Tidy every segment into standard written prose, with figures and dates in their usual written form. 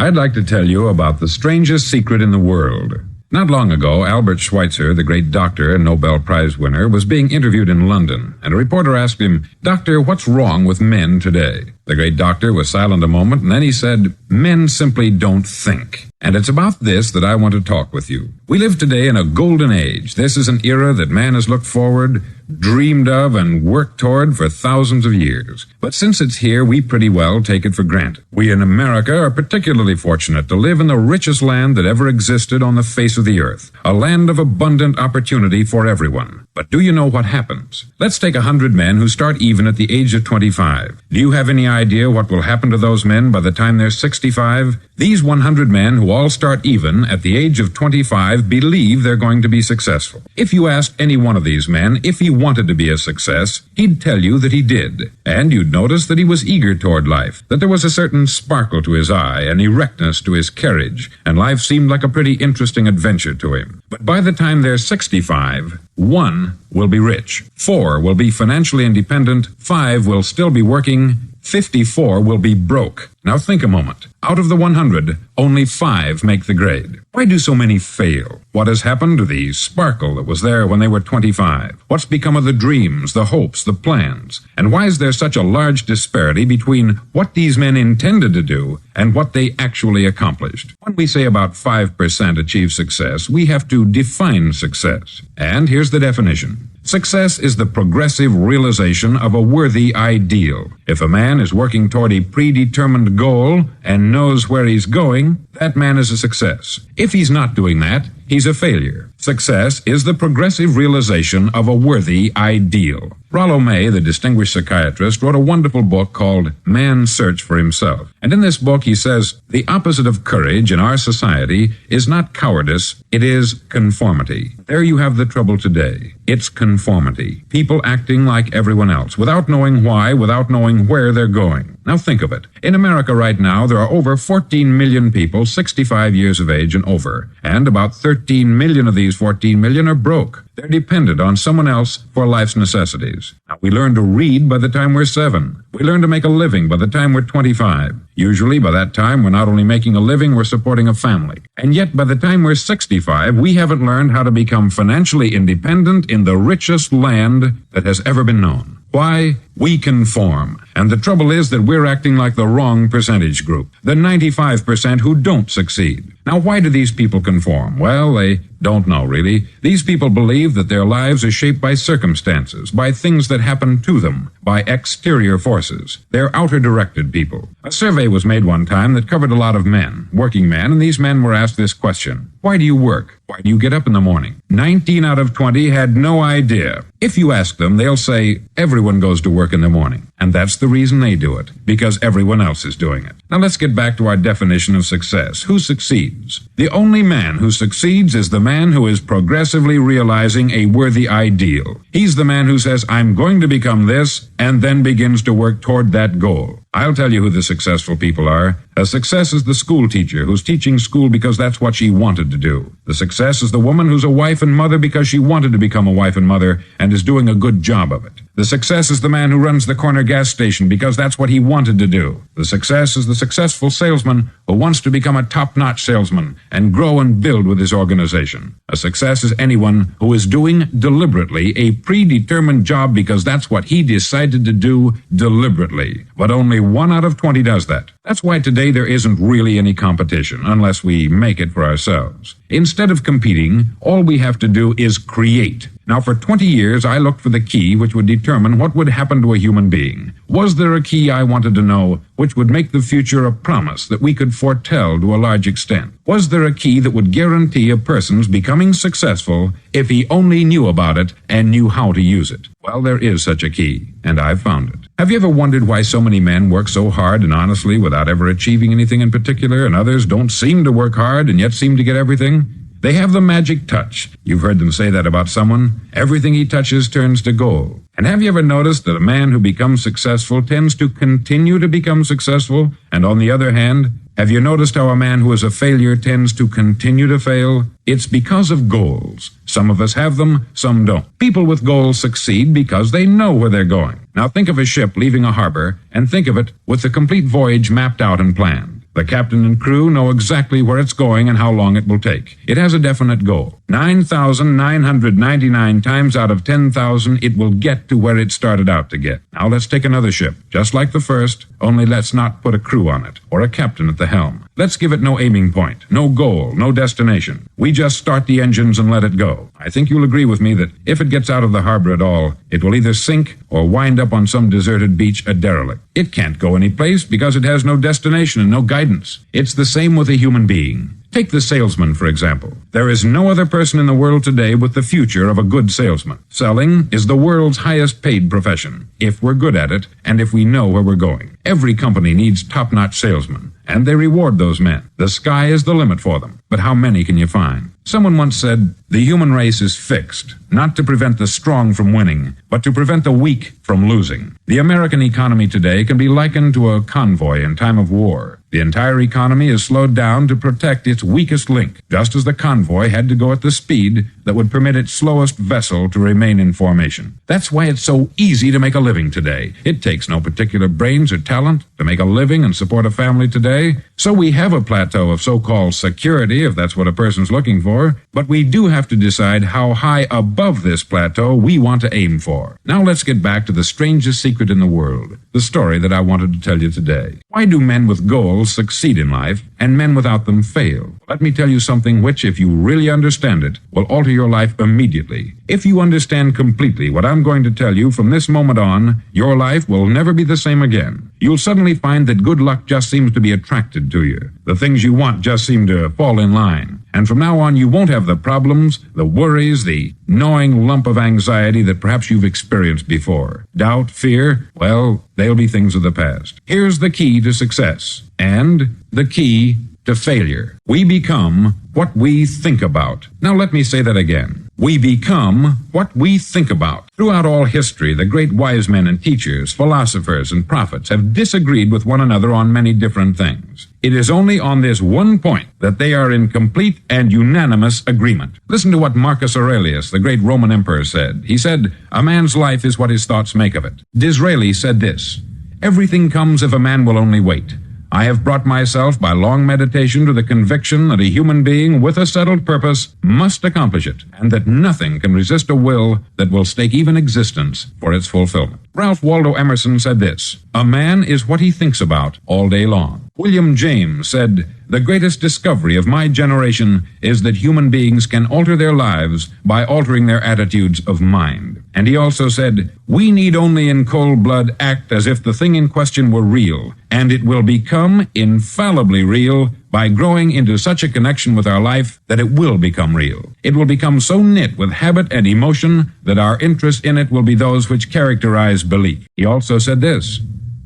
I'd like to tell you about the strangest secret in the world. Not long ago, Albert Schweitzer, the great doctor and Nobel Prize winner, was being interviewed in London, and a reporter asked him, "Doctor, what's wrong with men today?" The great doctor was silent a moment, and then he said, "Men simply don't think." And it's about this that I want to talk with you. We live today in a golden age. This is an era that man has looked forward, dreamed of, and worked toward for thousands of years. But since it's here, we pretty well take it for granted. We in America are particularly fortunate to live in the richest land that ever existed on the face of the earth, a land of abundant opportunity for everyone. But do you know what happens? Let's take 100 men who start even at the age of 25. Do you have any idea what will happen to those men by the time they're 65? These 100 men who all start even at the age of 25 believe they're going to be successful. If you asked any one of these men if he wanted to be a success, he'd tell you that he did. And you'd notice that he was eager toward life, that there was a certain sparkle to his eye, an erectness to his carriage, and life seemed like a pretty interesting adventure to him. But by the time they're 65, 1 will be rich, 4 will be financially independent, 5 will still be working, 54 will be broke. Now think a moment. Out of the 100, only 5 make the grade. Why do so many fail? What has happened to the sparkle that was there when they were 25? What's become of the dreams, the hopes, the plans? And why is there such a large disparity between what these men intended to do and what they actually accomplished? When we say about 5% achieve success, we have to define success. And here's the definition. Success is the progressive realization of a worthy ideal. If a man is working toward a predetermined goal and knows where he's going, that man is a success. If he's not doing that, he's a failure. Success is the progressive realization of a worthy ideal. Rollo May, the distinguished psychiatrist, wrote a wonderful book called Man's Search for Himself. And in this book he says, the opposite of courage in our society is not cowardice, it is conformity. There you have the trouble today. It's conformity. People acting like everyone else, without knowing why, without knowing where they're going. Now think of it. In America right now, there are over 14 million people 65 years of age and over, and about 13 million of these 14 million are broke. They're dependent on someone else for life's necessities. Now, we learn to read by the time we're 7. We learn to make a living by the time we're 25. Usually, by that time, we're not only making a living, we're supporting a family. And yet, by the time we're 65, we haven't learned how to become financially independent in the richest land that has ever been known. Why? We conform. And the trouble is that we're acting like the wrong percentage group, the 95% who don't succeed. Now, why do these people conform? Well, they don't know, really. These people believe that their lives are shaped by circumstances, by things that happen to them, by exterior forces. They're outer-directed people. A survey was made one time that covered a lot of men, working men, and these men were asked this question. Why do you work? Why do you get up in the morning? 19 out of 20 had no idea. If you ask them, they'll say, everyone goes to work in the morning. And that's the reason they do it, because everyone else is doing it. Now let's get back to our definition of success. Who succeeds? The only man who succeeds is the man who is progressively realizing a worthy ideal. He's the man who says, I'm going to become this, and then begins to work toward that goal. I'll tell you who the successful people are. A success is the school teacher who's teaching school because that's what she wanted to do. The success is the woman who's a wife and mother because she wanted to become a wife and mother and is doing a good job of it. The success is the man who runs the corner gas station because that's what he wanted to do. The success is the successful salesman who wants to become a top-notch salesman and grow and build with his organization. A success is anyone who is doing deliberately a predetermined job because that's what he decided to do deliberately. But only 1 out of 20 does that. That's why today there isn't really any competition, unless we make it for ourselves. Instead of competing, all we have to do is create. Now, for 20 years, I looked for the key which would determine what would happen to a human being. Was there a key I wanted to know which would make the future a promise that we could foretell to a large extent? Was there a key that would guarantee a person's becoming successful if he only knew about it and knew how to use it? Well, there is such a key, and I've found it. Have you ever wondered why so many men work so hard and honestly without ever achieving anything in particular, and others don't seem to work hard and yet seem to get everything? They have the magic touch. You've heard them say that about someone. Everything he touches turns to gold. And have you ever noticed that a man who becomes successful tends to continue to become successful? And on the other hand, have you noticed how a man who is a failure tends to continue to fail? It's because of goals. Some of us have them, some don't. People with goals succeed because they know where they're going. Now think of a ship leaving a harbor, and think of it with the complete voyage mapped out and planned. The captain and crew know exactly where it's going and how long it will take. It has a definite goal. 9,999 times out of 10,000, it will get to where it started out to get. Now let's take another ship, just like the first, only let's not put a crew on it, or a captain at the helm. Let's give it no aiming point, no goal, no destination. We just start the engines and let it go. I think you'll agree with me that if it gets out of the harbor at all, it will either sink or wind up on some deserted beach a derelict. It can't go any place because it has no destination and no guidance. It's the same with a human being. Take the salesman, for example. There is no other person in the world today with the future of a good salesman. Selling is the world's highest paid profession, if we're good at it and if we know where we're going. Every company needs top-notch salesmen, and they reward those men. The sky is the limit for them, but how many can you find? Someone once said, the human race is fixed, not to prevent the strong from winning, but to prevent the weak from losing. The American economy today can be likened to a convoy in time of war. The entire economy is slowed down to protect its weakest link, just as the convoy had to go at the speed that would permit its slowest vessel to remain in formation. That's why it's so easy to make a living today. It takes no particular brains or talent to make a living and support a family today. So we have a plateau of so-called security, if that's what a person's looking for, but we do have to decide how high above this plateau we want to aim for. Now let's get back to the strangest secret in the world, the story that I wanted to tell you today. Why do men with goals succeed in life and men without them fail? Let me tell you something which, if you really understand it, will alter your life immediately. If you understand completely what I'm going to tell you from this moment on, your life will never be the same again. You'll suddenly find that good luck just seems to be attracted to you. The things you want just seem to fall in line. And from now on, you won't have the problems, the worries, the gnawing lump of anxiety that perhaps you've experienced before. Doubt, fear, well, they'll be things of the past. Here's the key to success and the key to failure. We become what we think about. Now let me say that again. We become what we think about. Throughout all history, the great wise men and teachers, philosophers and prophets have disagreed with one another on many different things. It is only on this one point that they are in complete and unanimous agreement. Listen to what Marcus Aurelius, the great Roman emperor, said. He said, "A man's life is what his thoughts make of it." Disraeli said this, "Everything comes if a man will only wait. I have brought myself by long meditation to the conviction that a human being with a settled purpose must accomplish it, and that nothing can resist a will that will stake even existence for its fulfillment." Ralph Waldo Emerson said this, "A man is what he thinks about all day long." William James said, "The greatest discovery of my generation is that human beings can alter their lives by altering their attitudes of mind." And he also said, "We need only in cold blood act as if the thing in question were real, and it will become infallibly real by growing into such a connection with our life that it will become real. It will become so knit with habit and emotion that our interest in it will be those which characterize belief." He also said this,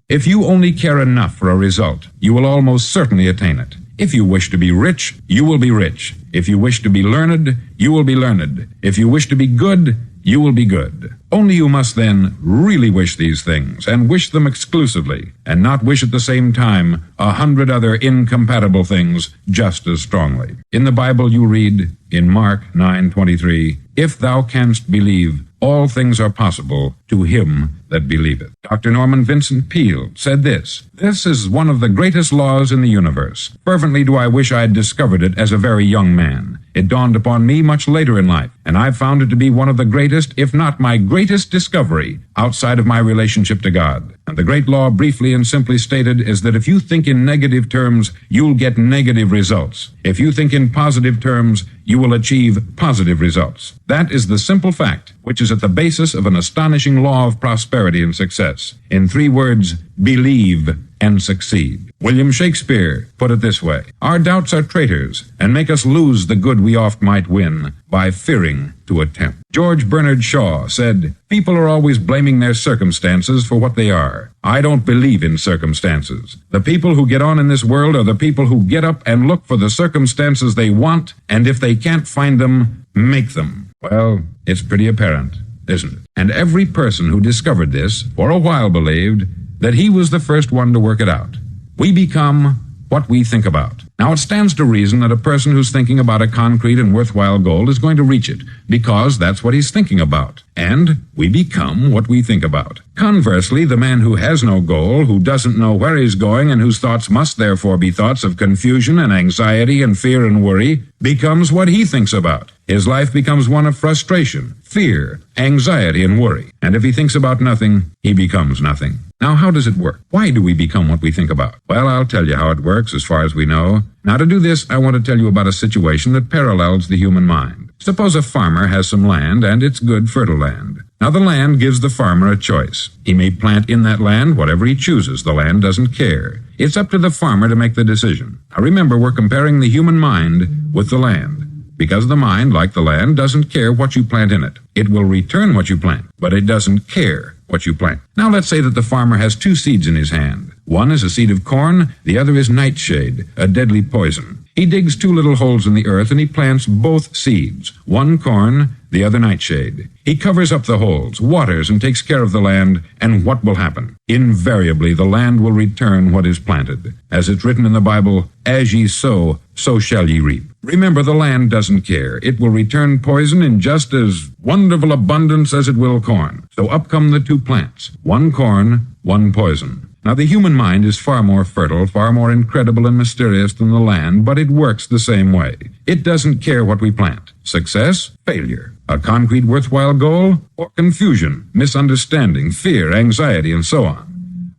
"If you only care enough for a result, you will almost certainly attain it. If you wish to be rich, you will be rich. If you wish to be learned, you will be learned. If you wish to be good, you will be good. Only you must then really wish these things, and wish them exclusively, and not wish at the same time 100 other incompatible things just as strongly." In the Bible you read, in Mark 9:23, "If thou canst believe, all things are possible to him that believeth." Dr. Norman Vincent Peale said this, "This is one of the greatest laws in the universe. Fervently do I wish I had discovered it as a very young man. It dawned upon me much later in life, and I've found it to be one of the greatest, if not my greatest discovery outside of my relationship to God. And the great law, briefly and simply stated, is that if you think in negative terms, you'll get negative results. If you think in positive terms, you will achieve positive results. That is the simple fact, which is at the basis of an astonishing law of prosperity and success. In 3 words, believe and succeed." William Shakespeare put it this way, "Our doubts are traitors, and make us lose the good we oft might win by fearing to attempt." George Bernard Shaw said, "People are always blaming their circumstances for what they are. I don't believe in circumstances. The people who get on in this world are the people who get up and look for the circumstances they want, and if they can't find them, make them." Well, it's pretty apparent, isn't it? And every person who discovered this for a while believed that he was the first one to work it out. We become what we think about. Now, it stands to reason that a person who's thinking about a concrete and worthwhile goal is going to reach it, because that's what he's thinking about. And we become what we think about. Conversely, the man who has no goal, who doesn't know where he's going, and whose thoughts must therefore be thoughts of confusion and anxiety and fear and worry, becomes what he thinks about. His life becomes one of frustration, fear, anxiety, and worry. And if he thinks about nothing, he becomes nothing. Now, how does it work? Why do we become what we think about? Well, I'll tell you how it works as far as we know. Now, to do this, I want to tell you about a situation that parallels the human mind. Suppose a farmer has some land, and it's good, fertile land. Now, the land gives the farmer a choice. He may plant in that land whatever he chooses. The land doesn't care. It's up to the farmer to make the decision. Now, remember, we're comparing the human mind with the land. Because the mind, like the land, doesn't care what you plant in it. It will return what you plant, but it doesn't care what you plant. Now, let's say that the farmer has two seeds in his hand. One is a seed of corn, the other is nightshade, a deadly poison. He digs two little holes in the earth and he plants both seeds, one corn, the other nightshade. He covers up the holes, waters, and takes care of the land, and what will happen? Invariably, the land will return what is planted. As it's written in the Bible, as ye sow, so shall ye reap. Remember, the land doesn't care. It will return poison in just as wonderful abundance as it will corn. So up come the two plants, one corn, one poison. Now, the human mind is far more fertile, far more incredible and mysterious than the land, but it works the same way. It doesn't care what we plant. Success, failure. A concrete worthwhile goal, or confusion, misunderstanding, fear, anxiety, and so on.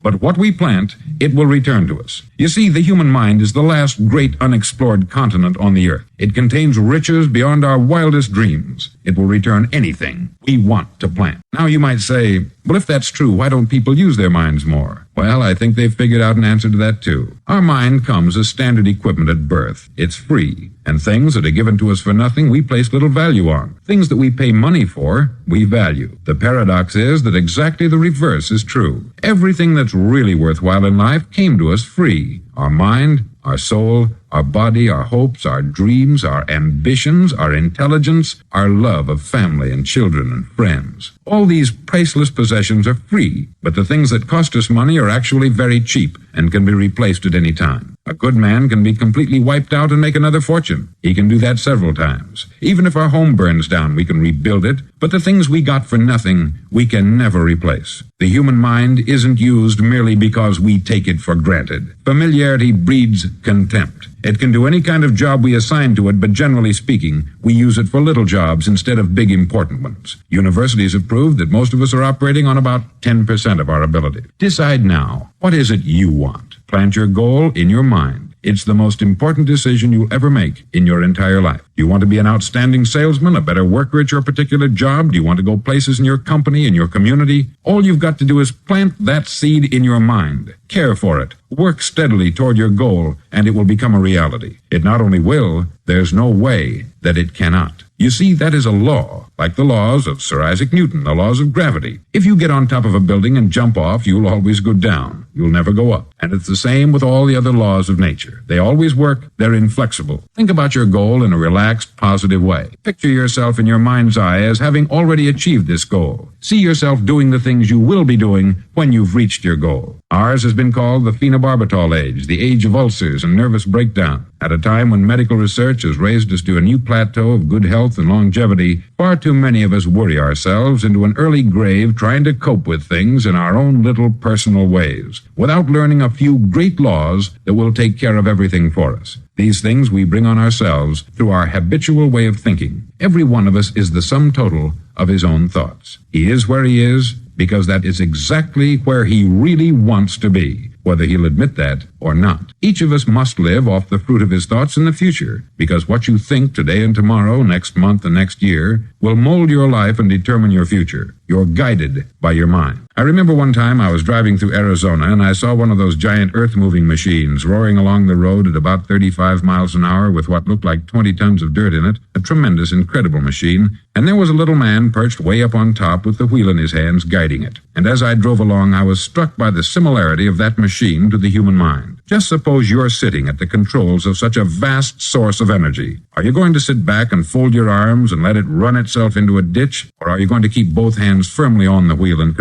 But what we plant, it will return to us. You see, the human mind is the last great unexplored continent on the earth. It contains riches beyond our wildest dreams. It will return anything we want to plant. Now you might say, well, if that's true, why don't people use their minds more? Well, I think they've figured out an answer to that too. Our mind comes as standard equipment at birth. It's free. And things that are given to us for nothing, we place little value on. Things that we pay money for, we value. The paradox is that exactly the reverse is true. Everything that's really worthwhile in life came to us free. Our mind, our soul, our body, our hopes, our dreams, our ambitions, our intelligence, our love of family and children and friends. All these priceless possessions are free, but the things that cost us money are actually very cheap and can be replaced at any time. A good man can be completely wiped out and make another fortune. He can do that several times. Even if our home burns down, we can rebuild it, but the things we got for nothing, we can never replace. The human mind isn't used merely because we take it for granted. Familiarity breeds contempt. It can do any kind of job we assign to it, but generally speaking, we use it for little jobs instead of big important ones. Universities have proved that most of us are operating on about 10% of our ability. Decide now, what is it you want? Plant your goal in your mind. It's the most important decision you'll ever make in your entire life. Do you want to be an outstanding salesman, a better worker at your particular job? Do you want to go places in your company, in your community? All you've got to do is plant that seed in your mind. Care for it. Work steadily toward your goal, and it will become a reality. It not only will, there's no way that it cannot. You see, that is a law, like the laws of Sir Isaac Newton, the laws of gravity. If you get on top of a building and jump off, you'll always go down. You'll never go up. And it's the same with all the other laws of nature. They always work. They're inflexible. Think about your goal in a relaxed, positive way. Picture yourself in your mind's eye as having already achieved this goal. See yourself doing the things you will be doing when you've reached your goal. Ours has been called the phenobarbital age, the age of ulcers and nervous breakdown. At a time when medical research has raised us to a new plateau of good health and longevity, far too many of us worry ourselves into an early grave trying to cope with things in our own little personal ways, without learning a few great laws that will take care of everything for us. These things we bring on ourselves through our habitual way of thinking. Every one of us is the sum total of his own thoughts. He is where he is because that is exactly where he really wants to be, whether he'll admit that or not. Each of us must live off the fruit of his thoughts in the future, because what you think today and tomorrow, next month and next year, will mold your life and determine your future. You're guided by your mind. I remember one time I was driving through Arizona and I saw one of those giant earth-moving machines roaring along the road at about 35 miles an hour with what looked like 20 tons of dirt in it, a tremendous, incredible machine, and there was a little man perched way up on top with the wheel in his hands guiding it. And as I drove along, I was struck by the similarity of that machine to the human mind. Just suppose you're sitting at the controls of such a vast source of energy. Are you going to sit back and fold your arms and let it run itself into a ditch? Or are you going to keep both hands firmly on the wheel and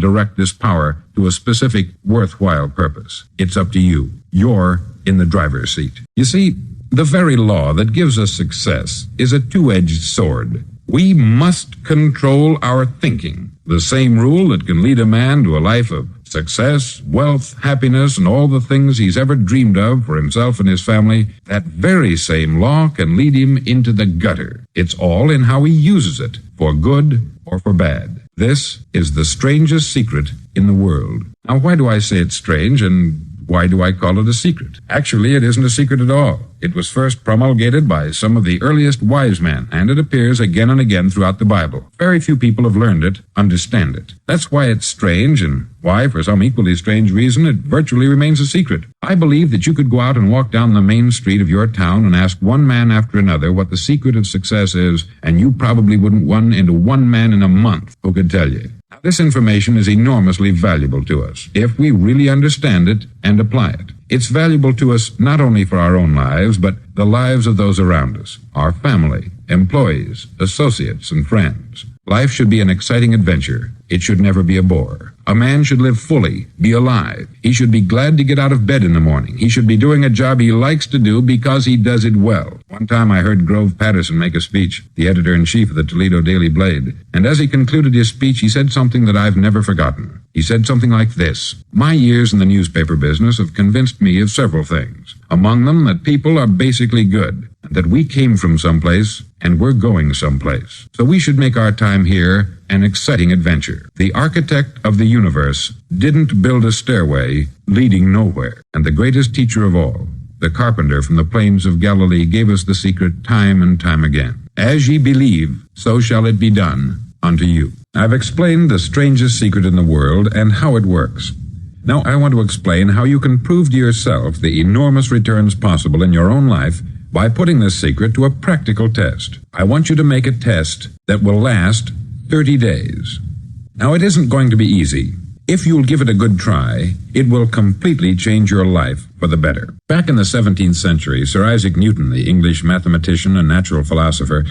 direct this power to a specific, worthwhile purpose? It's up to you. You're in the driver's seat. You see, the very law that gives us success is a two-edged sword. We must control our thinking. The same rule that can lead a man to a life of success, wealth, happiness, and all the things he's ever dreamed of for himself and his family, that very same law can lead him into the gutter. It's all in how he uses it, for good or for bad. This is the strangest secret in the world. Now, why do I say it's strange, and why do I call it a secret? Actually, it isn't a secret at all. It was first promulgated by some of the earliest wise men, and it appears again and again throughout the Bible. Very few people have learned it, understand it. That's why it's strange, and why, for some equally strange reason, it virtually remains a secret. I believe that you could go out and walk down the main street of your town and ask one man after another what the secret of success is, and you probably wouldn't run into one man in a month who could tell you. This information is enormously valuable to us if we really understand it and apply it. It's valuable to us not only for our own lives, but the lives of those around us, our family, employees, associates, and friends. Life should be an exciting adventure. It should never be a bore. A man should live fully, be alive. He should be glad to get out of bed in the morning. He should be doing a job he likes to do because he does it well. One time I heard Grove Patterson make a speech, the editor-in-chief of the Toledo Daily Blade, and as he concluded his speech, he said something that I've never forgotten. He said something like this: "My years in the newspaper business have convinced me of several things. Among them, that people are basically good, and that we came from someplace and we're going someplace. So we should make our time here an exciting adventure. The architect of the universe didn't build a stairway leading nowhere. And the greatest teacher of all, the carpenter from the plains of Galilee, gave us the secret time and time again. As ye believe, so shall it be done unto you." I've explained the strangest secret in the world and how it works. Now I want to explain how you can prove to yourself the enormous returns possible in your own life by putting this secret to a practical test. I want you to make a test that will last 30 days. Now, it isn't going to be easy. If you'll give it a good try, it will completely change your life for the better. Back in the 17th century, Sir Isaac Newton, the English mathematician and natural philosopher,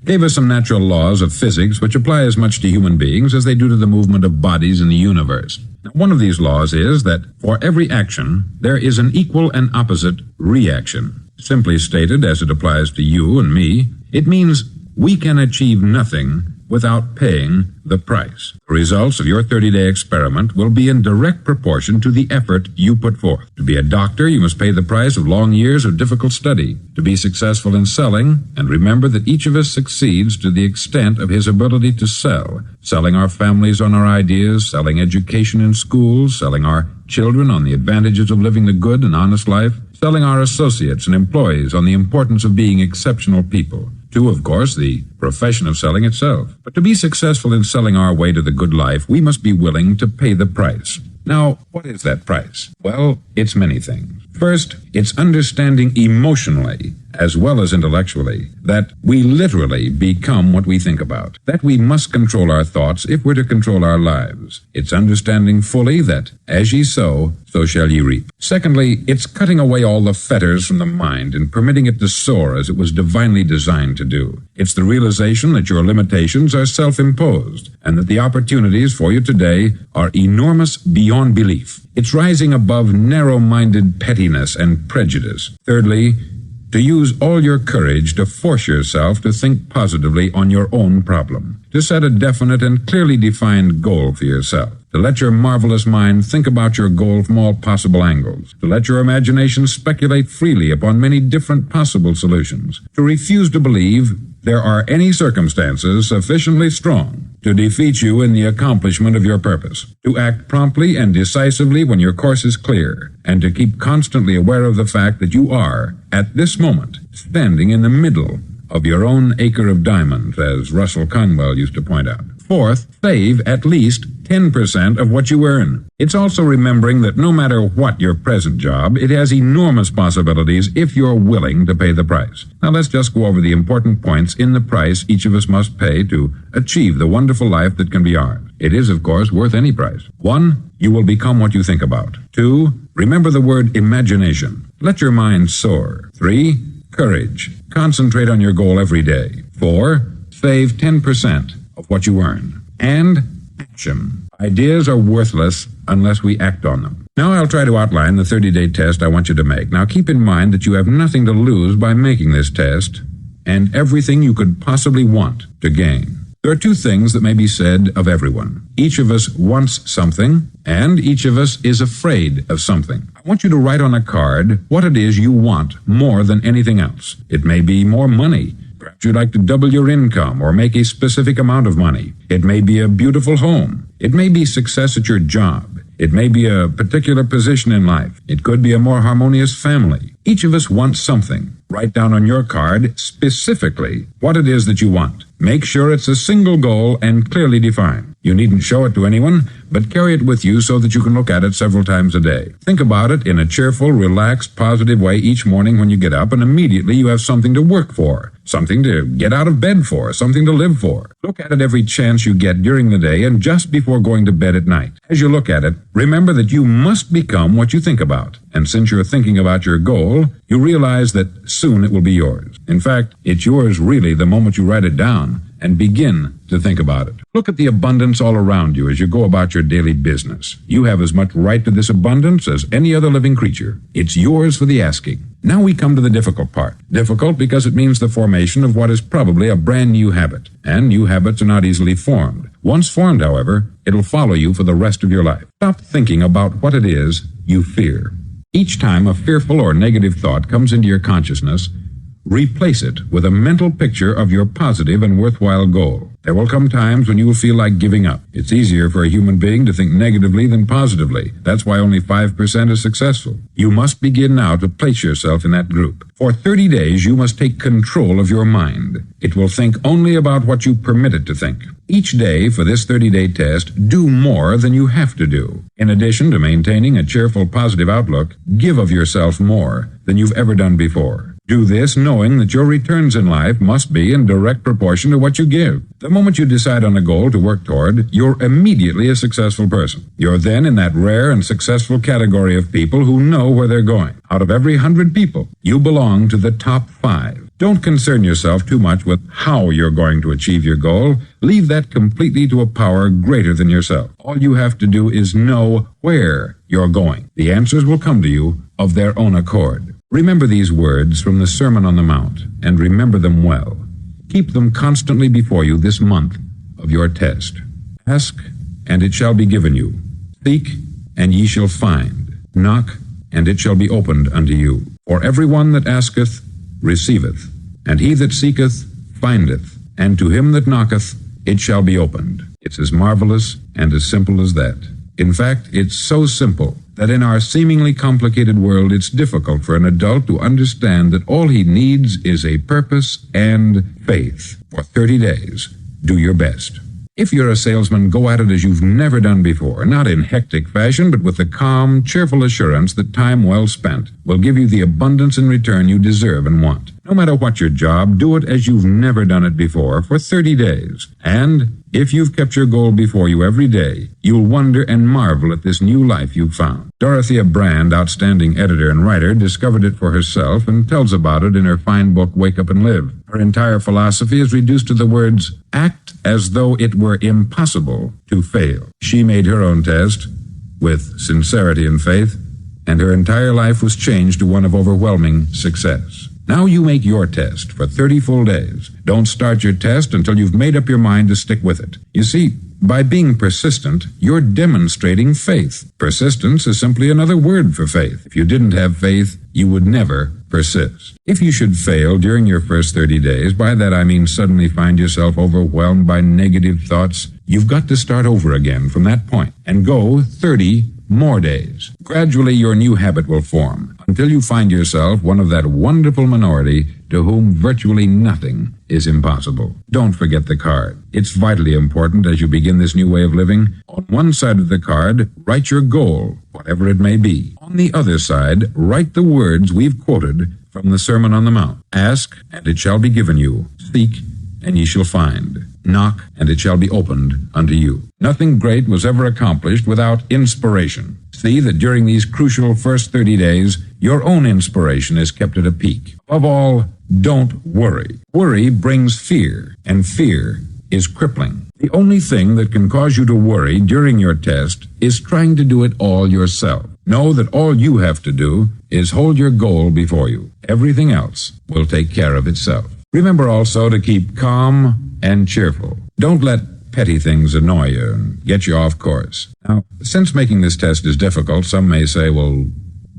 gave us some natural laws of physics which apply as much to human beings as they do to the movement of bodies in the universe. Now, one of these laws is that for every action, there is an equal and opposite reaction. Simply stated, as it applies to you and me, it means we can achieve nothing without paying the price. The results of your 30-day experiment will be in direct proportion to the effort you put forth. To be a doctor, you must pay the price of long years of difficult study. To be successful in selling, and remember that each of us succeeds to the extent of his ability to sell. Selling our families on our ideas, selling education in schools, selling our children on the advantages of living the good and honest life, selling our associates and employees on the importance of being exceptional people. To, of course, the profession of selling itself. But to be successful in selling our way to the good life, we must be willing to pay the price. Now, what is that price? Well, it's many things. First, it's understanding emotionally, as well as intellectually, that we literally become what we think about. That we must control our thoughts if we're to control our lives. It's understanding fully that, as ye sow, so shall ye reap. Secondly, it's cutting away all the fetters from the mind and permitting it to soar as it was divinely designed to do. It's the realization that your limitations are self-imposed, and that the opportunities for you today are enormous beyond belief. It's rising above narrow-minded pettiness and prejudice. Thirdly, to use all your courage to force yourself to think positively on your own problem, to set a definite and clearly defined goal for yourself, to let your marvelous mind think about your goal from all possible angles, to let your imagination speculate freely upon many different possible solutions, to refuse to believe there are any circumstances sufficiently strong to defeat you in the accomplishment of your purpose, to act promptly and decisively when your course is clear, and to keep constantly aware of the fact that you are, at this moment, standing in the middle of your own acre of diamonds, as Russell Conwell used to point out. Fourth, save at least 10% of what you earn. It's also remembering that no matter what your present job, it has enormous possibilities if you're willing to pay the price. Now let's just go over the important points in the price each of us must pay to achieve the wonderful life that can be ours. It is, of course, worth any price. 1, you will become what you think about. 2, remember the word imagination. Let your mind soar. 3, courage. Concentrate on your goal every day. 4, save 10% of what you earn. And action. Ideas are worthless unless we act on them. Now I'll try to outline the 30-day test I want you to make. Now keep in mind that you have nothing to lose by making this test, and everything you could possibly want to gain. There are two things that may be said of everyone. Each of us wants something, and each of us is afraid of something. I want you to write on a card what it is you want more than anything else. It may be more money. Perhaps you'd like to double your income or make a specific amount of money. It may be a beautiful home. It may be success at your job. It may be a particular position in life. It could be a more harmonious family. Each of us wants something. Write down on your card specifically what it is that you want. Make sure it's a single goal and clearly defined. You needn't show it to anyone, but carry it with you so that you can look at it several times a day. Think about it in a cheerful, relaxed, positive way each morning when you get up, and immediately you have something to work for, something to get out of bed for, something to live for. Look at it every chance you get during the day and just before going to bed at night. As you look at it, remember that you must become what you think about. And since you're thinking about your goal, you realize that soon it will be yours. In fact, it's yours really the moment you write it down and begin to think about it. Look at the abundance all around you as you go about your daily business. You have as much right to this abundance as any other living creature. It's yours for the asking. Now we come to the difficult part. Difficult because it means the formation of what is probably a brand new habit. And new habits are not easily formed. Once formed, however, it'll follow you for the rest of your life. Stop thinking about what it is you fear. Each time a fearful or negative thought comes into your consciousness, replace it with a mental picture of your positive and worthwhile goal. There will come times when you will feel like giving up. It's easier for a human being to think negatively than positively. That's why only 5% is successful. You must begin now to place yourself in that group. For 30 days, you must take control of your mind. It will think only about what you permit it to think. Each day for this 30-day test, do more than you have to do. In addition to maintaining a cheerful, positive outlook, give of yourself more than you've ever done before. Do this knowing that your returns in life must be in direct proportion to what you give. The moment you decide on a goal to work toward, you're immediately a successful person. You're then in that rare and successful category of people who know where they're going. Out of every 100 people, you belong to the top 5. Don't concern yourself too much with how you're going to achieve your goal. Leave that completely to a power greater than yourself. All you have to do is know where you're going. The answers will come to you of their own accord. Remember these words from the Sermon on the Mount, and remember them well. Keep them constantly before you this month of your test. Ask, and it shall be given you. Seek, and ye shall find. Knock, and it shall be opened unto you. For every one that asketh receiveth, and he that seeketh findeth, and to him that knocketh it shall be opened. It's as marvelous and as simple as that. In fact, it's so simple that in our seemingly complicated world, it's difficult for an adult to understand that all he needs is a purpose and faith. For 30 days, do your best. If you're a salesman, go at it as you've never done before, not in hectic fashion, but with the calm, cheerful assurance that time well spent will give you the abundance in return you deserve and want. No matter what your job, do it as you've never done it before for 30 days. And if you've kept your goal before you every day, you'll wonder and marvel at this new life you've found. Dorothea Brand, outstanding editor and writer, discovered it for herself and tells about it in her fine book, Wake Up and Live. Her entire philosophy is reduced to the words, act as though it were impossible to fail. She made her own test with sincerity and faith, and her entire life was changed to one of overwhelming success. Now you make your test for 30 full days. Don't start your test until you've made up your mind to stick with it. You see, by being persistent, you're demonstrating faith. Persistence is simply another word for faith. If you didn't have faith, you would never persist. If you should fail during your first 30 days, by that I mean suddenly find yourself overwhelmed by negative thoughts, you've got to start over again from that point and go 30 more days. Gradually, your new habit will form until you find yourself one of that wonderful minority to whom virtually nothing is impossible. Don't forget the card. It's vitally important as you begin this new way of living. On one side of the card, write your goal, whatever it may be. On the other side, write the words we've quoted from the Sermon on the Mount. Ask, and it shall be given you. Seek, and ye shall find. Knock, and it shall be opened unto you. Nothing great was ever accomplished without inspiration. See that during these crucial first 30 days, your own inspiration is kept at a peak. Above all, don't worry. Worry brings fear, and fear is crippling. The only thing that can cause you to worry during your test is trying to do it all yourself. Know that all you have to do is hold your goal before you. Everything else will take care of itself. Remember also to keep calm and cheerful. Don't let petty things annoy you and get you off course. Now, since making this test is difficult, some may say, well,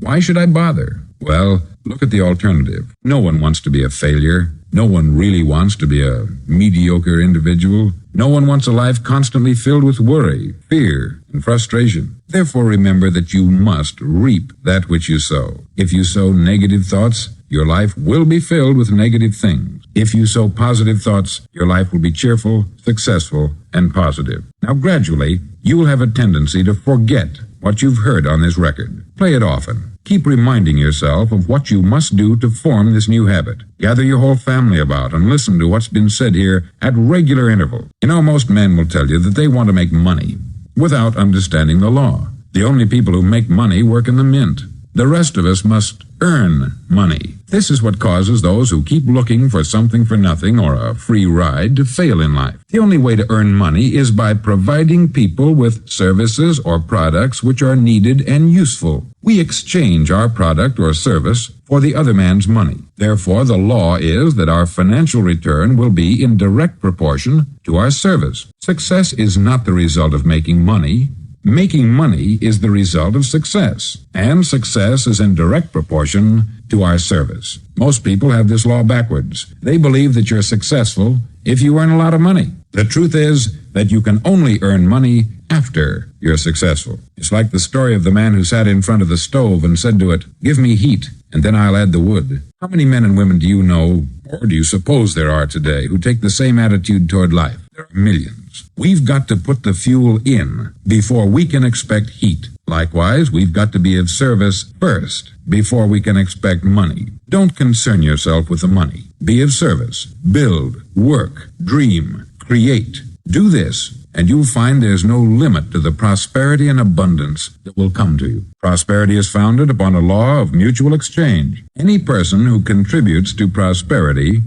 why should I bother? Well, look at the alternative. No one wants to be a failure. No one really wants to be a mediocre individual. No one wants a life constantly filled with worry, fear, and frustration. Therefore, remember that you must reap that which you sow. If you sow negative thoughts, your life will be filled with negative things. If you sow positive thoughts, your life will be cheerful, successful, and positive. Now, gradually, you will have a tendency to forget what you've heard on this record. Play it often. Keep reminding yourself of what you must do to form this new habit. Gather your whole family about and listen to what's been said here at regular intervals. You know, most men will tell you that they want to make money without understanding the law. The only people who make money work in the mint. The rest of us must earn money. This is what causes those who keep looking for something for nothing or a free ride to fail in life. The only way to earn money is by providing people with services or products which are needed and useful. We exchange our product or service for the other man's money. Therefore, the law is that our financial return will be in direct proportion to our service. Success is not the result of making money. Making money is the result of success, and success is in direct proportion to our service. Most people have this law backwards. They believe that you're successful if you earn a lot of money. The truth is that you can only earn money after you're successful. It's like the story of the man who sat in front of the stove and said to it, "Give me heat, and then I'll add the wood." How many men and women do you know, or do you suppose there are today, who take the same attitude toward life? There are millions. We've got to put the fuel in before we can expect heat. Likewise, we've got to be of service first before we can expect money. Don't concern yourself with the money. Be of service. Build, work, dream, create. Do this, and you'll find there's no limit to the prosperity and abundance that will come to you. Prosperity is founded upon a law of mutual exchange. Any person who contributes to prosperity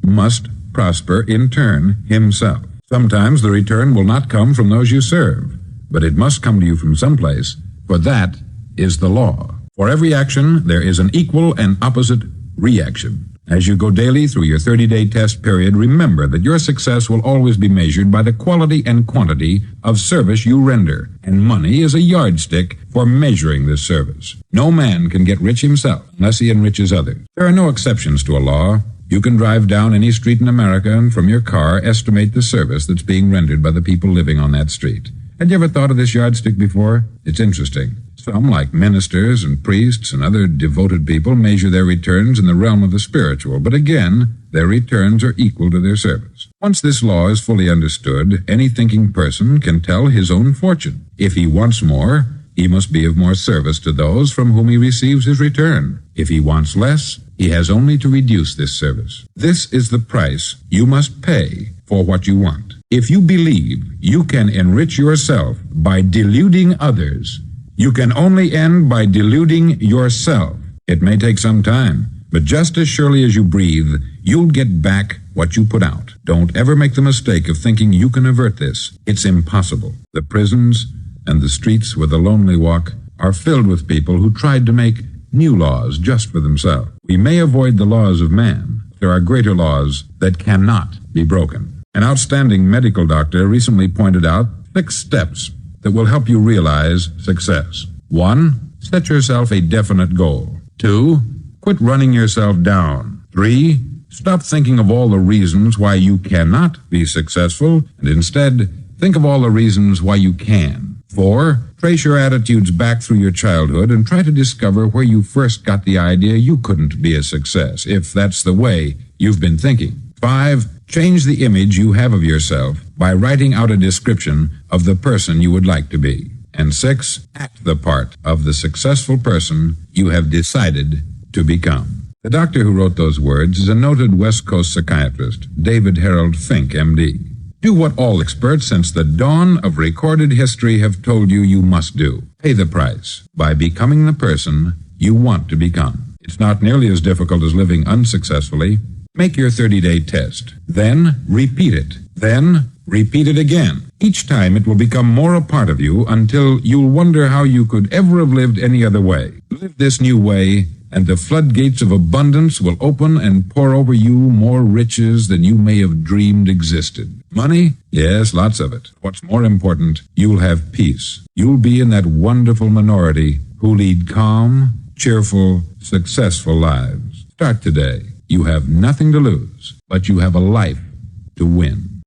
must prosper in turn himself. Sometimes the return will not come from those you serve, but it must come to you from someplace, for that is the law. For every action, there is an equal and opposite reaction. As you go daily through your 30-day test period, remember that your success will always be measured by the quality and quantity of service you render, and money is a yardstick for measuring this service. No man can get rich himself unless he enriches others. There are no exceptions to a law. You can drive down any street in America and from your car estimate the service that's being rendered by the people living on that street. Had you ever thought of this yardstick before? It's interesting. Some, like ministers and priests and other devoted people, measure their returns in the realm of the spiritual, but again, their returns are equal to their service. Once this law is fully understood, any thinking person can tell his own fortune. If he wants more, he must be of more service to those from whom he receives his return. If he wants less, he has only to reduce this service. This is the price you must pay for what you want. If you believe you can enrich yourself by deluding others, you can only end by deluding yourself. It may take some time, but just as surely as you breathe, you'll get back what you put out. Don't ever make the mistake of thinking you can avert this. It's impossible. The prisons and the streets where the lonely walk are filled with people who tried to make new laws just for themselves. We may avoid the laws of man. There are greater laws that cannot be broken. An outstanding medical doctor recently pointed out 6 steps that will help you realize success. 1. Set yourself a definite goal. 2. Quit running yourself down. 3. Stop thinking of all the reasons why you cannot be successful, and instead think of all the reasons why you can. 4. Trace your attitudes back through your childhood and try to discover where you first got the idea you couldn't be a success, if that's the way you've been thinking. 5. Change the image you have of yourself by writing out a description of the person you would like to be. And 6. Act the part of the successful person you have decided to become. The doctor who wrote those words is a noted West Coast psychiatrist, David Harold Fink, M.D. Do what all experts since the dawn of recorded history have told you you must do. Pay the price by becoming the person you want to become. It's not nearly as difficult as living unsuccessfully. Make your 30-day test. Then repeat it. Then Repeat it again. Each time it will become more a part of you until you'll wonder how you could ever have lived any other way. Live this new way, and the floodgates of abundance will open and pour over you more riches than you may have dreamed existed. Money? Yes, lots of it. What's more important, you'll have peace. You'll be in that wonderful minority who lead calm, cheerful, successful lives. Start today. You have nothing to lose, but you have a life to win.